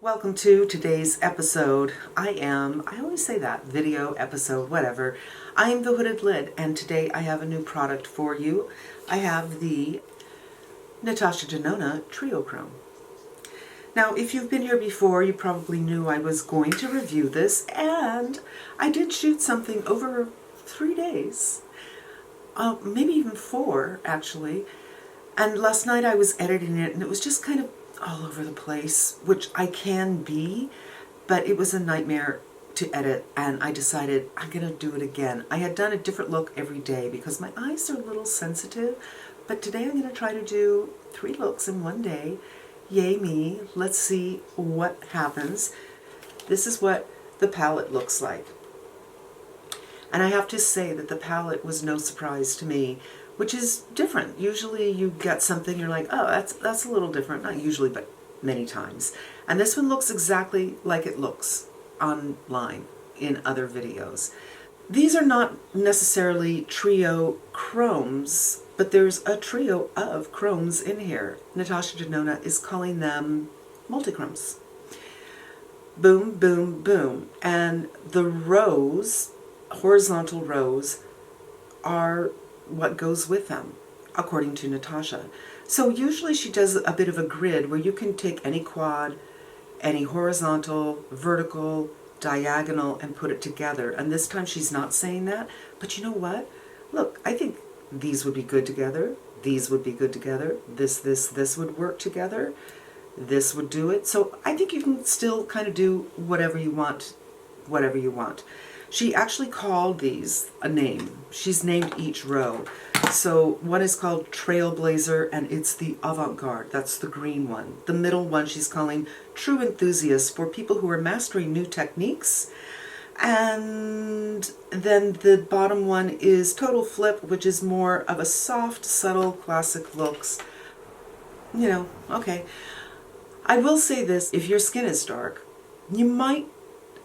Welcome to today's episode. I always say that, video, episode, whatever. I am the Hooded Lid, and today I have a new product for you. I have the Natasha Denona Triochrome. Now, if you've been here before, you probably knew I was going to review this, and I did shoot something over 3 days. Maybe even 4, actually. And last night I was editing it, and it was just kind of all over the place, which I can be, but it was a nightmare to edit, and I decided I'm gonna do it again. I had done a different look every day because my eyes are a little sensitive, but today I'm gonna try to do 3 looks in one day. Yay me, let's see what happens. This is what the palette looks like. And I have to say that the palette was no surprise to me, which is different. Usually you get something, you're like, oh, that's a little different. Not usually, but many times. And this one looks exactly like it looks online in other videos. These are not necessarily trio chromes, but there's a trio of chromes in here. Natasha Denona is calling them multichromes. Boom, boom, boom. And the rows, horizontal rows, are what goes with them, according to Natasha. So usually she does a bit of a grid where you can take any quad, any horizontal, vertical, diagonal, and put it together. And this time she's not saying that, but you know what? Look, I think these would be good together. These would be good together. This would work together. This would do it. So I think you can still kind of do whatever you want, whatever you want. She actually called these a name. She's named each row. So one is called Trailblazer, and it's the Avant-Garde. That's the green one. The middle one she's calling True Enthusiast, for people who are mastering new techniques. And then the bottom one is Total Flip, which is more of a soft, subtle, classic looks. You know, okay. I will say this, if your skin is dark, you might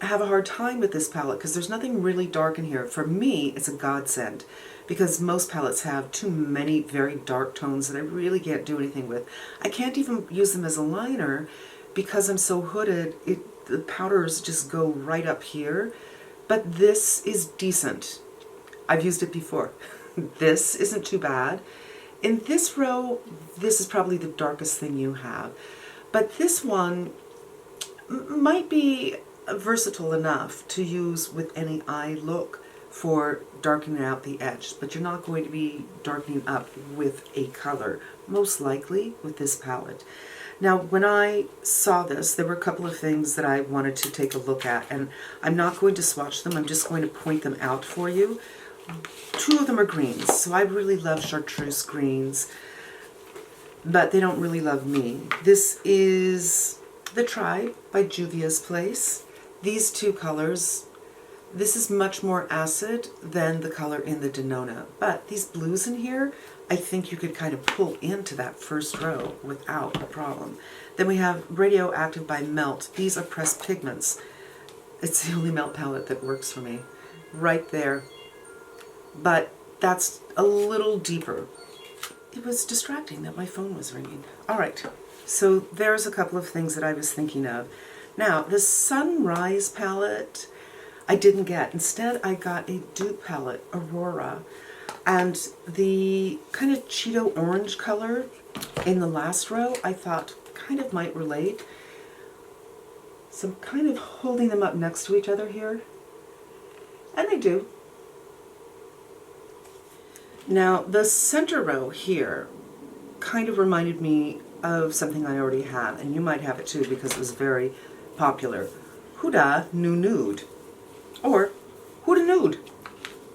have a hard time with this palette because there's nothing really dark in here. For me, it's a godsend because most palettes have too many very dark tones that I really can't do anything with. I can't even use them as a liner because I'm so hooded. The powders just go right up here. But this is decent. I've used it before. This isn't too bad. In this row, this is probably the darkest thing you have. But this one might be versatile enough to use with any eye look for darkening out the edge, but you're not going to be darkening up with a color, most likely with this palette. Now, when I saw this, there were a couple of things that I wanted to take a look at, and I'm not going to swatch them, I'm just going to point them out for you. 2 of them are greens, so I really love chartreuse greens, but they don't really love me. This is The Tribe by Juvia's Place. These 2 colors, this is much more acid than the color in the Denona, but these blues in here, I think you could kind of pull into that first row without a problem. Then we have Radioactive by Melt. These are pressed pigments. It's the only Melt palette that works for me. Right there. But that's a little deeper. It was distracting that my phone was ringing. All right, so there's a couple of things that I was thinking of. Now, the Sunrise palette I didn't get. Instead, I got a dupe palette, Aurora. And the kind of Cheeto orange color in the last row, I thought kind of might relate. So I'm kind of holding them up next to each other here. And they do. Now, the center row here kind of reminded me of something I already have. And you might have it too because it was very popular. Huda Nu Nude, or Huda Nude.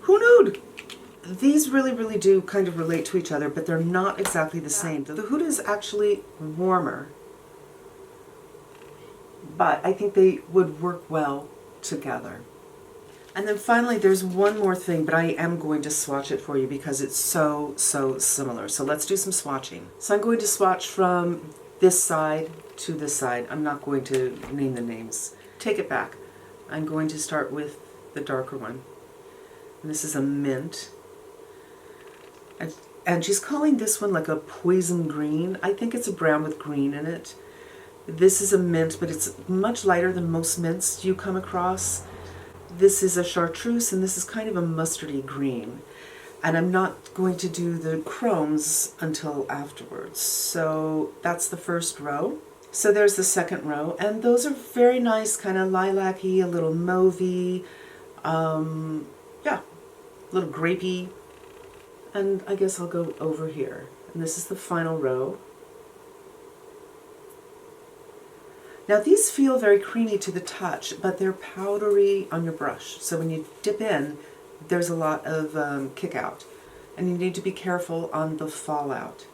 Who nude? These really do kind of relate to each other, but they're not exactly the same. The Huda is actually warmer, but I think they would work well together. And then finally, there's one more thing, but I am going to swatch it for you because it's so similar. So let's do some swatching. So I'm going to swatch from this side to this side. I'm not going to name the names. Take it back. I'm going to start with the darker one. And this is a mint. And she's calling this one like a poison green. I think it's a brown with green in it. This is a mint, but it's much lighter than most mints you come across. This is a chartreuse, and this is kind of a mustardy green. And I'm not going to do the chromes until afterwards. So that's the first row. So there's the second row, and those are very nice, kind of lilac-y, a little mauvey, yeah, a little grapey. And I guess I'll go over here. And this is the final row. Now these feel very creamy to the touch, but they're powdery on your brush. So when you dip in, there's a lot of kick out. And you need to be careful on the fallout.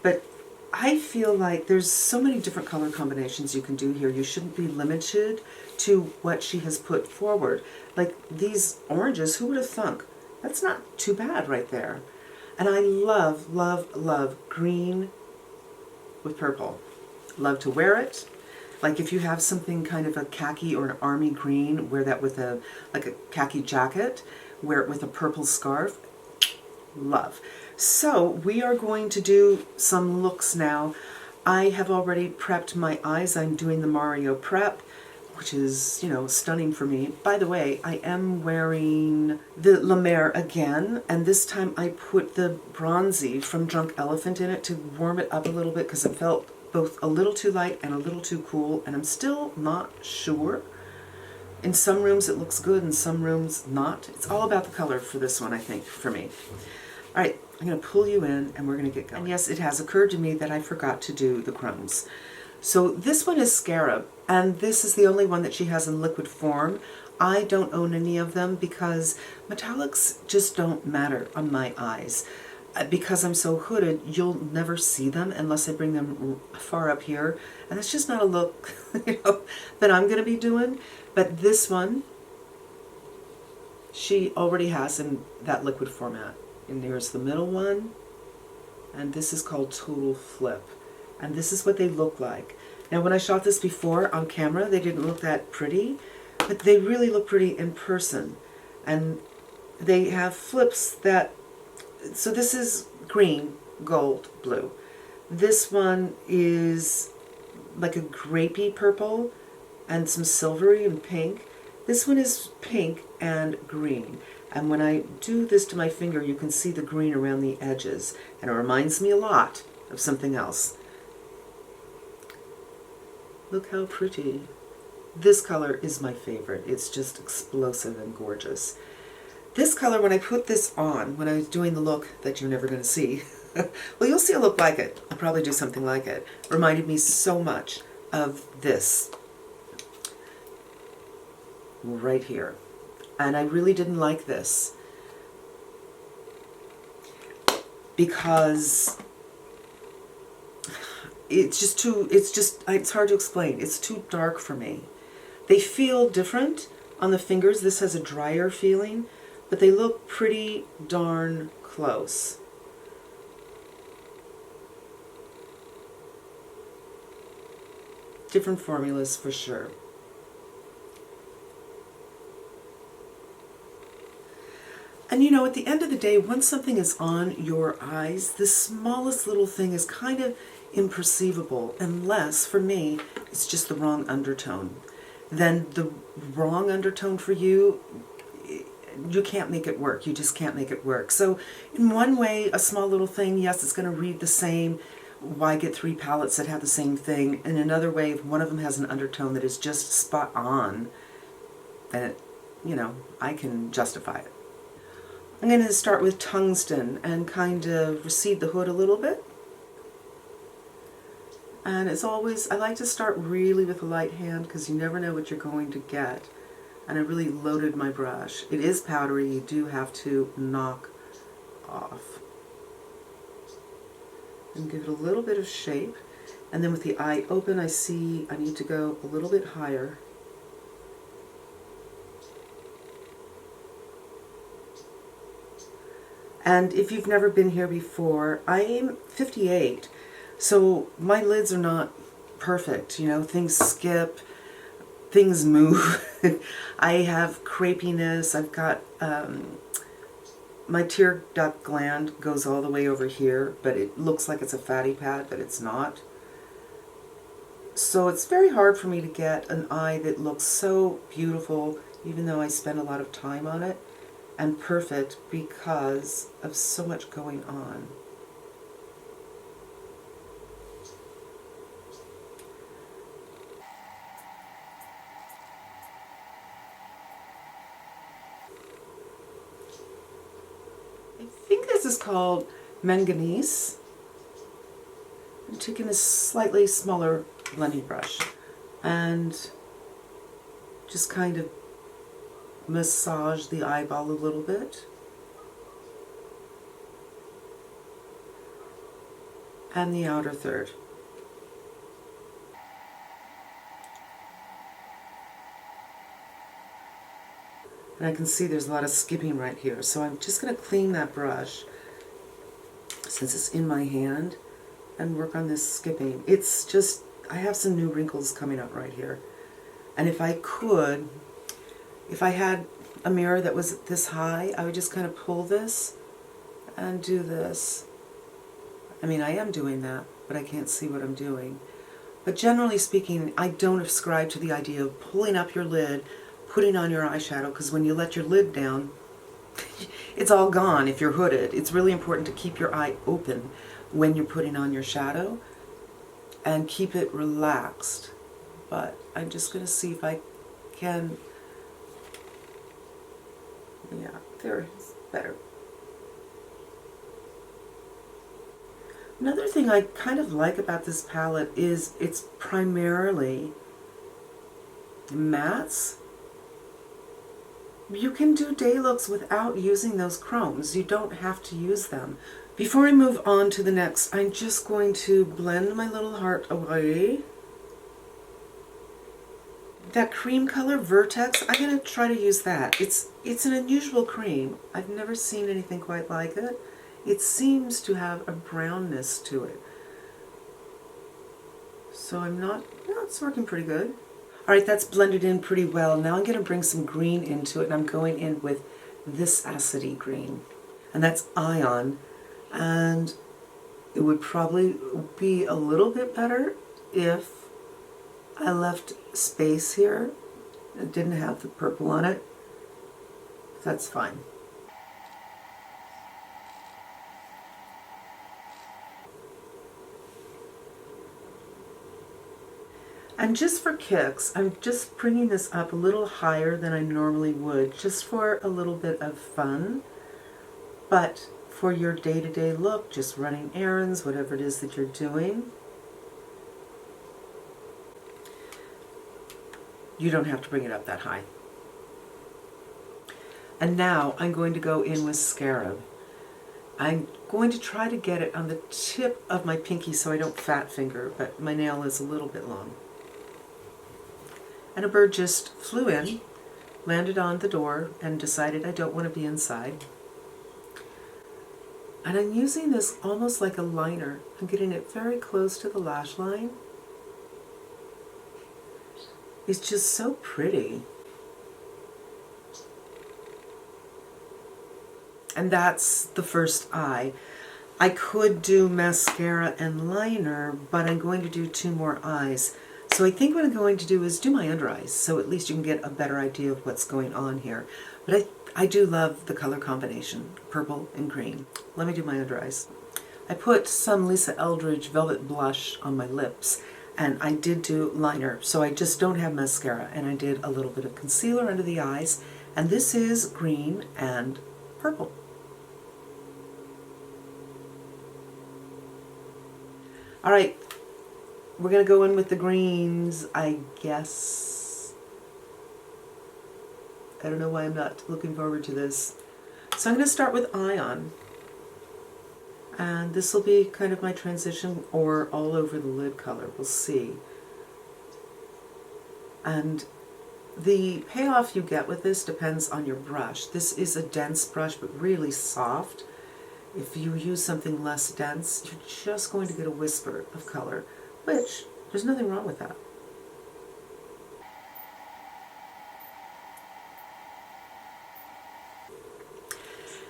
But I feel like there's so many different color combinations you can do here. You shouldn't be limited to what she has put forward. Like these oranges, who would have thunk? That's not too bad right there. And I love, love, love green with purple. Love to wear it. Like if you have something kind of a khaki or an army green, wear that with a khaki jacket, wear it with a purple scarf. Love. So we are going to do some looks now. I have already prepped my eyes. I'm doing the Mario prep, which is, you know, stunning for me. By the way, I am wearing the La Mer again, and this time I put the bronzy from Drunk Elephant in it to warm it up a little bit because it felt both a little too light and a little too cool, and I'm still not sure. In some rooms it looks good, in some rooms not. It's all about the color for this one, I think, for me. All right, I'm going to pull you in and we're going to get going. And yes, it has occurred to me that I forgot to do the chromes. So this one is Scarab, and this is the only one that she has in liquid form. I don't own any of them because metallics just don't matter on my eyes. Because I'm so hooded, you'll never see them unless I bring them far up here. And that's just not a look, you know, that I'm going to be doing. But this one, she already has in that liquid format. And there's the middle one. And this is called Total Flip. And this is what they look like. Now, when I shot this before on camera, they didn't look that pretty. But they really look pretty in person. And they have flips that... So this is green, gold, blue. This one is like a grapey purple and some silvery and pink. This one is pink and green. And when I do this to my finger, you can see the green around the edges. And it reminds me a lot of something else. Look how pretty. This color is my favorite. It's just explosive and gorgeous. This color, when I put this on, when I was doing the look that you're never going to see, well, you'll see a look like it. I'll probably do something like it. Reminded me so much of this right here. And I really didn't like this because it's hard to explain. It's too dark for me. They feel different on the fingers. This has a drier feeling, but they look pretty darn close. Different formulas for sure. And you know, at the end of the day, once something is on your eyes, the smallest little thing is kind of imperceivable, unless, for me, it's just the wrong undertone. Then the wrong undertone for you, you can't make it work. You just can't make it work. So in one way, a small little thing, yes, it's going to read the same. Why get 3 palettes that have the same thing? In another way, if one of them has an undertone that is just spot on, then it, you know, I can justify it. I'm going to start with tungsten and kind of recede the hood a little bit. And as always, I like to start really with a light hand because you never know what you're going to get. And I really loaded my brush. It is powdery, you do have to knock off. And give it a little bit of shape. And then with the eye open, I see I need to go a little bit higher. And if you've never been here before, I am 58, so my lids are not perfect. You know, things skip, things move. I have crepiness. I've got, my tear duct gland goes all the way over here, but it looks like it's a fatty pad, but it's not. So it's very hard for me to get an eye that looks so beautiful, even though I spend a lot of time on it, and perfect because of so much going on. I think this is called manganese. I'm taking a slightly smaller blending brush and just kind of massage the eyeball a little bit. And the outer third. And I can see there's a lot of skipping right here. So I'm just going to clean that brush, since it's in my hand, and work on this skipping. It's just, I have some new wrinkles coming up right here. And if I could, if I had a mirror that was this high, I would just kind of pull this and do this. I mean, I am doing that, but I can't see what I'm doing. But generally speaking, I don't ascribe to the idea of pulling up your lid, putting on your eyeshadow, because when you let your lid down, it's all gone if you're hooded. It's really important to keep your eye open when you're putting on your shadow and keep it relaxed. But I'm just going to see if I can, yeah, there, better. Another thing I kind of like about this palette is it's primarily mattes. You can do day looks without using those chromes. You don't have to use them. Before I move on to the next, I'm just going to blend my little heart away. That cream color, Vertex, I'm going to try to use that. It's an unusual cream. I've never seen anything quite like it. It seems to have a brownness to it. So I'm not, no, it's working pretty good. All right, that's blended in pretty well. Now I'm going to bring some green into it, and I'm going in with this acidy green. And that's Ion. And it would probably be a little bit better if I left space here. It didn't have the purple on it. That's fine. And just for kicks, I'm just bringing this up a little higher than I normally would, just for a little bit of fun. But for your day-to-day look, just running errands, whatever it is that you're doing, you don't have to bring it up that high. And now I'm going to go in with Scarab. I'm going to try to get it on the tip of my pinky so I don't fat finger, but my nail is a little bit long. And a bird just flew in, landed on the door, and decided I don't want to be inside. And I'm using this almost like a liner. I'm getting it very close to the lash line. It's just so pretty. And that's the first eye. I could do mascara and liner, but I'm going to do 2 more eyes. So I think what I'm going to do is do my under eyes, so at least you can get a better idea of what's going on here. But I do love the color combination, purple and green. Let me do my under eyes. I put some Lisa Eldridge Velvet Blush on my lips, and I did do liner, so I just don't have mascara, and I did a little bit of concealer under the eyes, and this is green and purple. All right, we're going to go in with the greens, I guess. I don't know why I'm not looking forward to this. So I'm going to start with Ion. And this will be kind of my transition, or all over the lid color, we'll see. And the payoff you get with this depends on your brush. This is a dense brush, but really soft. If you use something less dense, you're just going to get a whisper of color, which there's nothing wrong with that.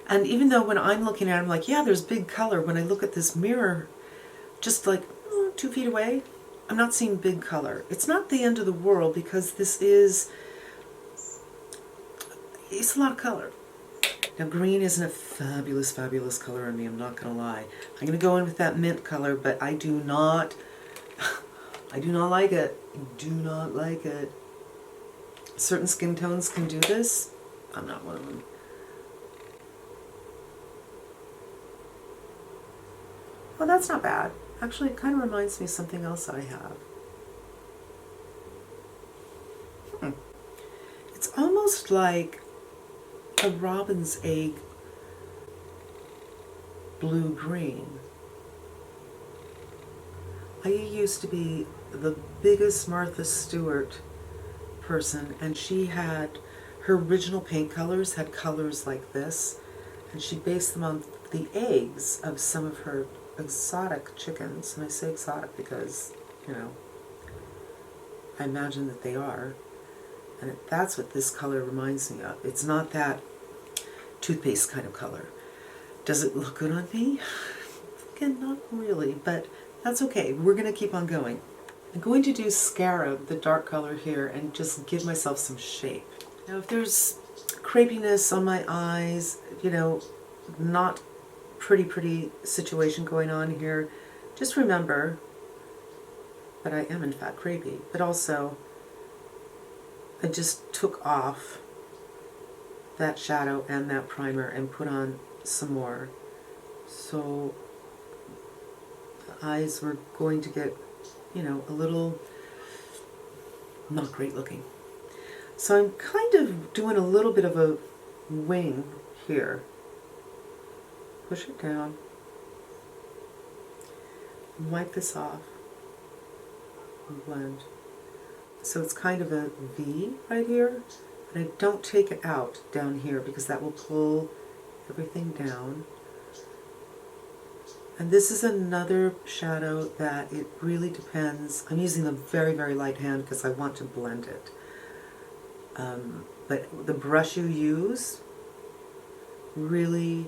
And even though when I'm looking at it, I'm like, yeah, there's big color, when I look at this mirror, just like 2 feet away, I'm not seeing big color. It's not the end of the world because it's a lot of color. Now green isn't a fabulous, fabulous color on me, I'm not gonna lie. I'm gonna go in with that mint color, but I do not like it. I do not like it. Certain skin tones can do this. I'm not one of them. Well, that's not bad. Actually, it kind of reminds me of something else I have. It's almost like a robin's egg blue-green. I used to be the biggest Martha Stewart person, and she had, her original paint colors had colors like this, and she based them on the eggs of some of her exotic chickens. And I say exotic because, you know, I imagine that they are. And that's what this color reminds me of. It's not that toothpaste kind of color. Does it look good on me? Again, not really, but that's okay. We're going to keep on going. I'm going to do Scarab, the dark color here, and just give myself some shape. Now if there's crepiness on my eyes, you know, not pretty situation going on here, just remember that I am in fact crepey, but also I just took off that shadow and that primer and put on some more. So the eyes were going to get, you know, a little not great looking. So I'm kind of doing a little bit of a wing here. Push it down. Wipe this off. And blend. So it's kind of a V right here. And I don't take it out down here because that will pull everything down. And this is another shadow that it really depends. I'm using a very light hand because I want to blend it. But the brush you use really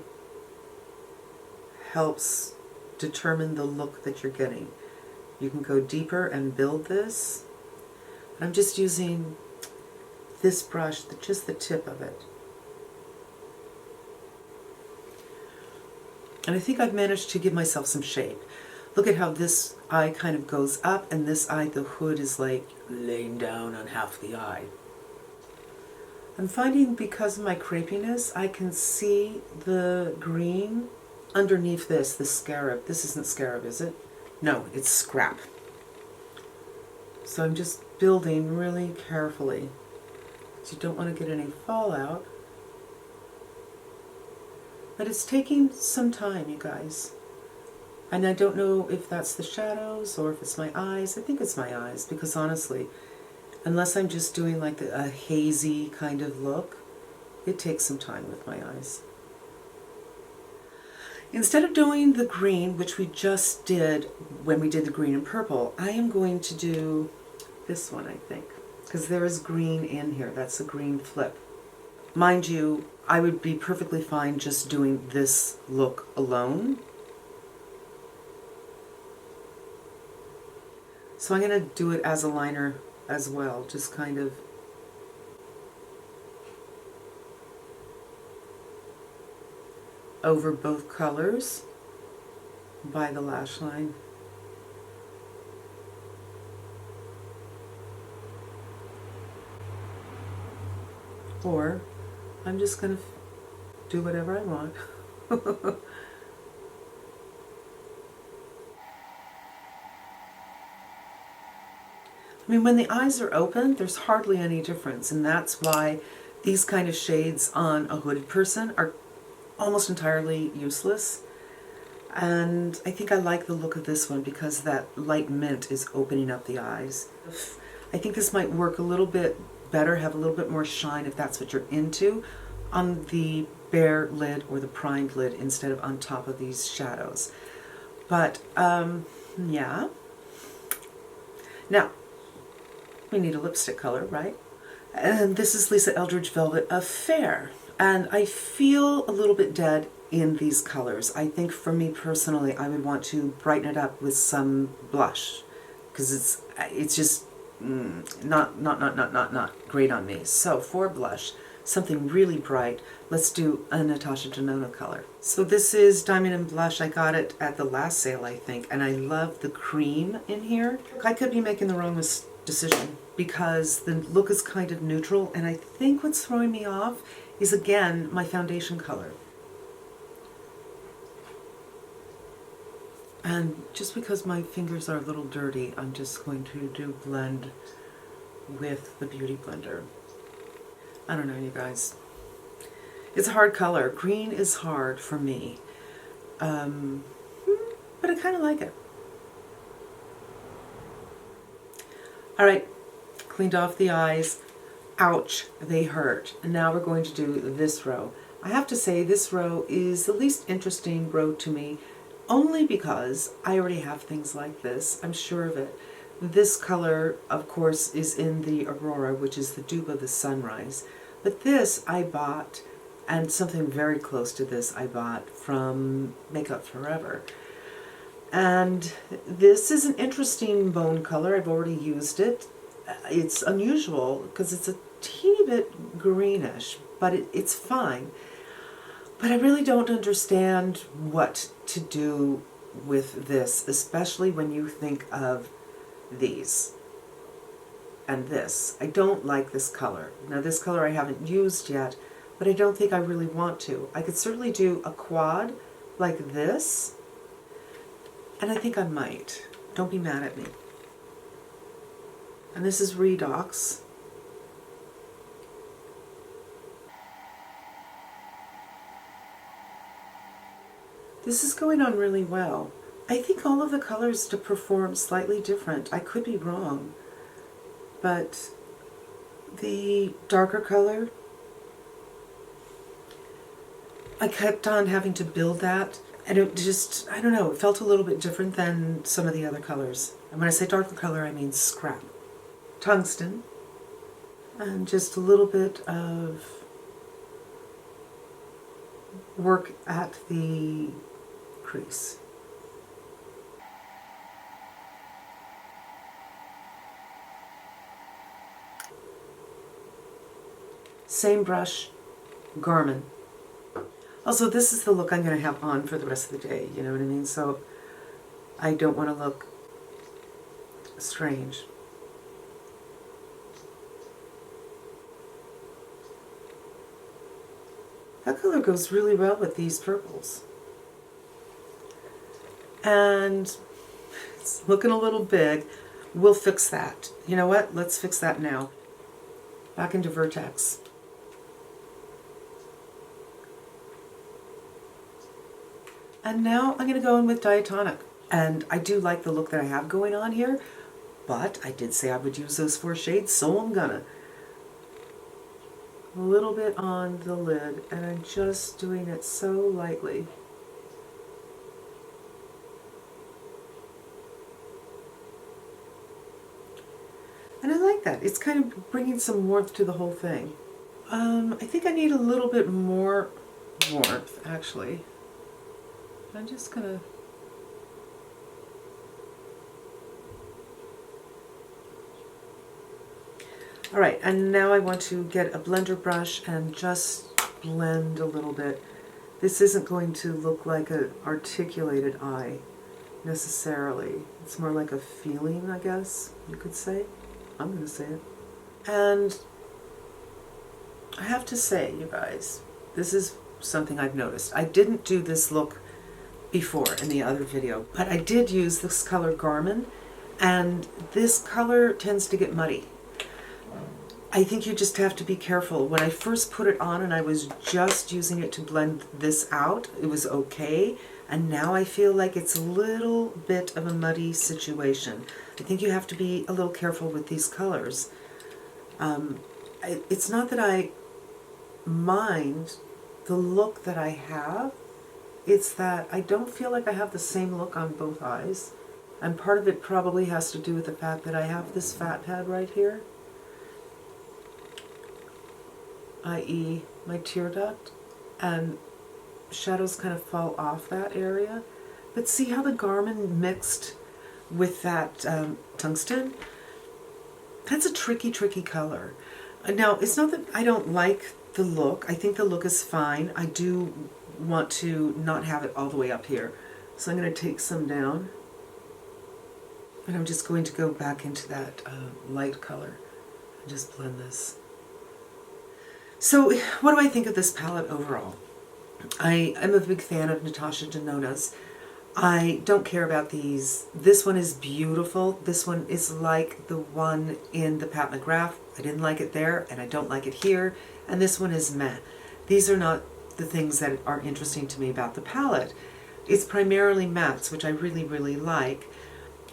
helps determine the look that you're getting. You can go deeper and build this. I'm just using this brush, just the tip of it. And I think I've managed to give myself some shape. Look at how this eye kind of goes up, and this eye, the hood is like laying down on half the eye. I'm finding because of my crepiness, I can see the green underneath this Scarab. This isn't Scarab, is it? No, it's Scrap. So I'm just building really carefully. So you don't want to get any fallout. But it's taking some time, you guys. And I don't know if that's the shadows or if it's my eyes. I think it's my eyes because honestly, unless I'm just doing like a hazy kind of look, it takes some time with my eyes. Instead of doing the green, which we just did when we did the green and purple, I am going to do this one, I think, because there is green in here. That's a green flip. Mind you, I would be perfectly fine just doing this look alone. So I'm going to do it as a liner as well, just kind of over both colors by the lash line. Or I'm just going to do whatever I want. I mean, when the eyes are open, there's hardly any difference, and that's why these kind of shades on a hooded person are almost entirely useless. And I think I like the look of this one because that light mint is opening up the eyes. I think this might work a little bit better, have a little bit more shine if that's what you're into, on the bare lid or the primed lid instead of on top of these shadows. But yeah. Now, we need a lipstick color, right? And this is Lisa Eldridge Velvet Affair. And I feel a little bit dead in these colors. I think for me personally, I would want to brighten it up with some blush. because it's just not great on me. So for blush, something really bright, let's do a Natasha Denona color. So this is Diamond and Blush. I got it at the last sale, I think, and I love the cream in here. I could be making the wrong decision because the look is kind of neutral, and I think what's throwing me off is, again, my foundation color. And just because my fingers are a little dirty, I'm just going to do blend with the Beauty Blender. I don't know, you guys. It's a hard color. Green is hard for me. But I kind of like it. All right, cleaned off the eyes. Ouch, they hurt. And now we're going to do this row. I have to say this row is the least interesting row to me, only because I already have things like this. I'm sure of it. This color, of course, is in the Aurora, which is the dupe of the Sunrise. But this I bought, and something very close to this I bought from Makeup Forever. And this is an interesting bone color. I've already used it. It's unusual because it's a teeny bit greenish, but it's fine. But I really don't understand what to do with this, especially when you think of these and this. I don't like this color. Now this color I haven't used yet, but I don't think I really want to. I could certainly do a quad like this, and I think I might. Don't be mad at me. And this is Redox. This is going on really well. I think all of the colors to perform slightly different. I could be wrong, but the darker color, I kept on having to build that, and it just, I don't know, it felt a little bit different than some of the other colors. And when I say darker color, I mean scrap. Tungsten, and just a little bit of work at the crease. Same brush, Garmin. Also, this is the look I'm going to have on for the rest of the day, you know what I mean? So I don't want to look strange. That color goes really well with these purples. And it's looking a little big. We'll fix that. You know what? Let's fix that now. Back into Vertex. And now I'm going to go in with Diatonic. And I do like the look that I have going on here, but I did say I would use those 4 shades, so I'm gonna. A little bit on the lid, and I'm just doing it so lightly. And I like that. It's kind of bringing some warmth to the whole thing. I think I need a little bit more warmth, actually. I'm just gonna... All right, and now I want to get a blender brush and just blend a little bit. This isn't going to look like an articulated eye necessarily. It's more like a feeling, I guess you could say. I'm going to say it. And I have to say, you guys, this is something I've noticed. I didn't do this look before in the other video, but I did use this color Garmin, and this color tends to get muddy. I think you just have to be careful. When I first put it on and I was just using it to blend this out, it was okay. And now I feel like it's a little bit of a muddy situation. I think you have to be a little careful with these colors. It's not that I mind the look that I have. It's that I don't feel like I have the same look on both eyes. And part of it probably has to do with the fact that I have this fat pad right here, i.e. my tear duct, and shadows kind of fall off that area. But see how the Garmin mixed with that tungsten. That's a tricky, tricky color. Now, it's not that I don't like the look. I think the look is fine. I do want to not have it all the way up here. So I'm going to take some down. And I'm just going to go back into that light color and just blend this. So what do I think of this palette overall? I'm a big fan of Natasha Denona's. I don't care about these. This one is beautiful. This one is like the one in the Pat McGrath. I didn't like it there, and I don't like it here. And this one is meh. These are not the things that are interesting to me about the palette. It's primarily mattes, which I really, really like.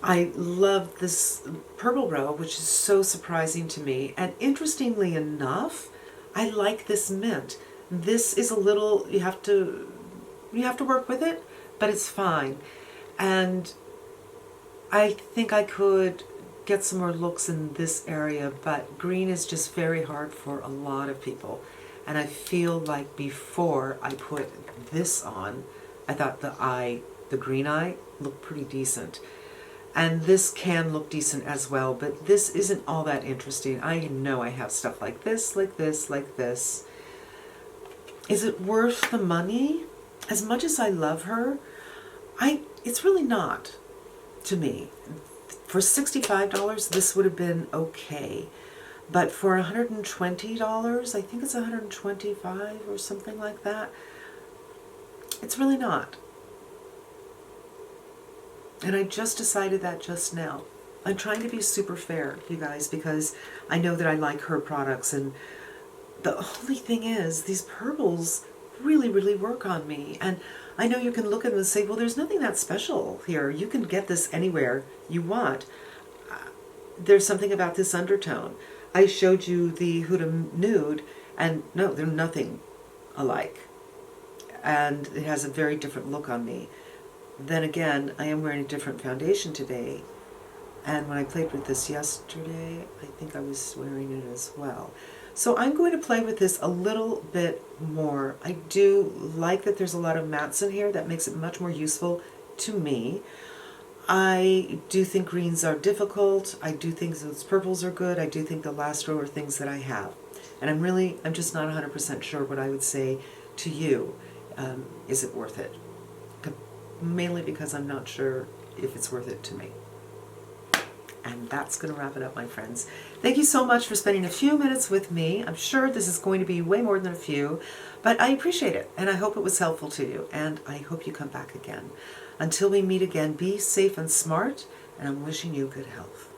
I love this Purple Row, which is so surprising to me. And interestingly enough, I like this mint. This is a little, you have to work with it, but it's fine. And I think I could get some more looks in this area, but green is just very hard for a lot of people. And I feel like before I put this on, I thought the green eye looked pretty decent. And this can look decent as well, but this isn't all that interesting. I know I have stuff like this, like this, like this. Is it worth the money? As much as I love her, it's really not to me. For $65, this would have been okay. But for $120, I think it's $125 or something like that, it's really not. And I just decided that just now. I'm trying to be super fair, you guys, because I know that I like her products. And the only thing is, these purples really, really work on me. And I know you can look at them and say, well, there's nothing that special here. You can get this anywhere you want. There's something about this undertone. I showed you the Huda Nude, and no, they're nothing alike. And it has a very different look on me. Then again, I am wearing a different foundation today, and when I played with this yesterday, I think I was wearing it as well. So I'm going to play with this a little bit more. I do like that there's a lot of mattes in here. That makes it much more useful to me. I do think greens are difficult. I do think those purples are good. I do think the last row are things that I have. And I'm just not 100% sure what I would say to you. Is it worth it? Mainly because I'm not sure if it's worth it to me. And that's going to wrap it up, my friends. Thank you so much for spending a few minutes with me. I'm sure this is going to be way more than a few, but I appreciate it, and I hope it was helpful to you, and I hope you come back again. Until we meet again, be safe and smart, and I'm wishing you good health.